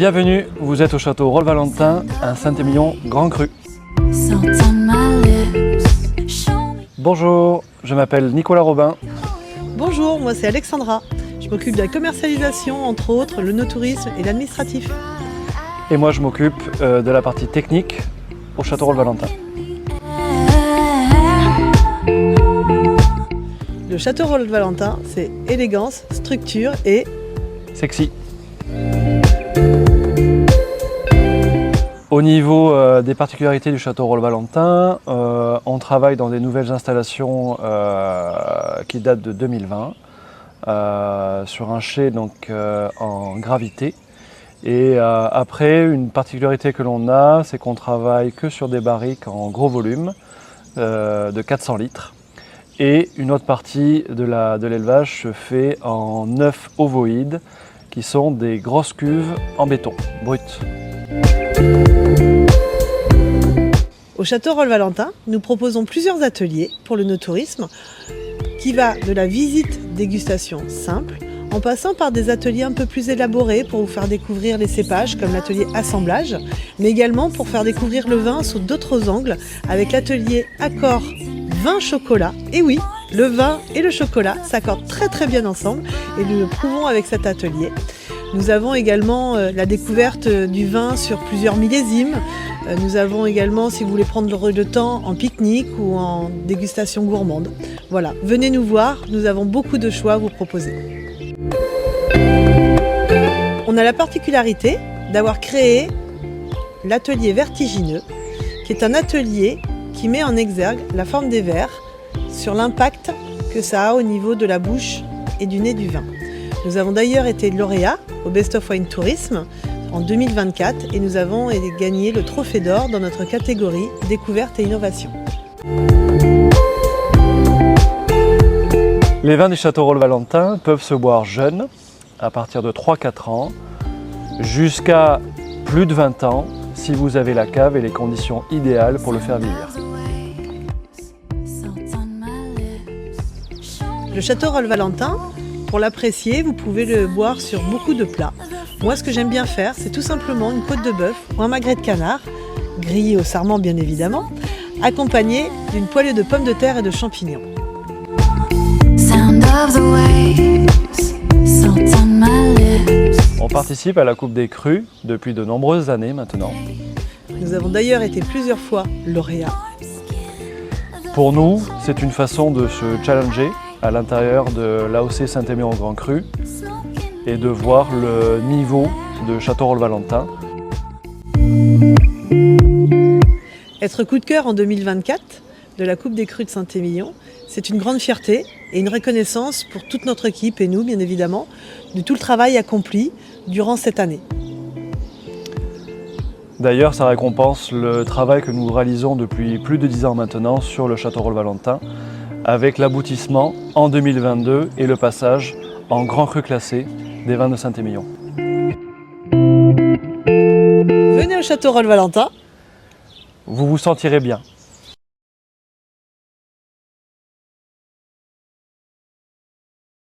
Bienvenue, vous êtes au château Rolle-Valentin, à Saint-Émilion Grand Cru. Bonjour, je m'appelle Nicolas Robin. Bonjour, moi c'est Alexandra. Je m'occupe de la commercialisation, entre autres, le no-tourisme et l'administratif. Et moi je m'occupe de la partie technique au château Rolle-Valentin. Le château Rolle-Valentin, c'est élégance, structure et sexy. Au niveau des particularités du château Rolle-Valentin, on travaille dans des nouvelles installations qui datent de 2020 sur un chai donc, en gravité. Et après, une particularité que l'on a, c'est qu'on travaille que sur des barriques en gros volume de 400 litres. Et une autre partie de l'élevage se fait en œufs ovoïdes, qui sont des grosses cuves en béton brut. Au château Rolle-Valentin, nous proposons plusieurs ateliers pour le no-tourisme qui va de la visite dégustation simple en passant par des ateliers un peu plus élaborés pour vous faire découvrir les cépages comme l'atelier assemblage, mais également pour faire découvrir le vin sous d'autres angles avec l'atelier accord vin-chocolat. Et oui, le vin et le chocolat s'accordent très bien ensemble et nous le prouvons avec cet atelier. Nous avons également la découverte du vin sur plusieurs millésimes. Nous avons également, si vous voulez prendre le temps, en pique-nique ou en dégustation gourmande. Voilà, venez nous voir, nous avons beaucoup de choix à vous proposer. On a la particularité d'avoir créé l'atelier vertigineux, qui est un atelier qui met en exergue la forme des verres sur l'impact que ça a au niveau de la bouche et du nez du vin. Nous avons d'ailleurs été lauréats au Best of Wine Tourisme en 2024 et nous avons gagné le trophée d'or dans notre catégorie découverte et innovation. Les vins du château Rolle-Valentin peuvent se boire jeunes, à partir de 3-4 ans, jusqu'à plus de 20 ans, si vous avez la cave et les conditions idéales pour le faire vieillir. Le château Rolle-Valentin, pour l'apprécier, vous pouvez le boire sur beaucoup de plats. Moi, ce que j'aime bien faire, c'est tout simplement une côte de bœuf ou un magret de canard, grillé au sarment bien évidemment, accompagné d'une poêlée de pommes de terre et de champignons. On participe à la Coupe des Crus depuis de nombreuses années maintenant. Nous avons d'ailleurs été plusieurs fois lauréats. Pour nous, c'est une façon de se challenger à l'intérieur de l'AOC Saint-Émilion Grand Cru et de voir le niveau de château Rolle-Valentin. Être coup de cœur en 2024 de la Coupe des Crus de Saint-Émilion, c'est une grande fierté et une reconnaissance pour toute notre équipe et nous, bien évidemment, de tout le travail accompli durant cette année. D'ailleurs, ça récompense le travail que nous réalisons depuis plus de 10 ans maintenant sur le château Rolle-Valentin, avec l'aboutissement en 2022 et le passage en Grand Cru classé des vins de Saint-Émilion. Venez au château Rolle-Valentin. Vous vous sentirez bien.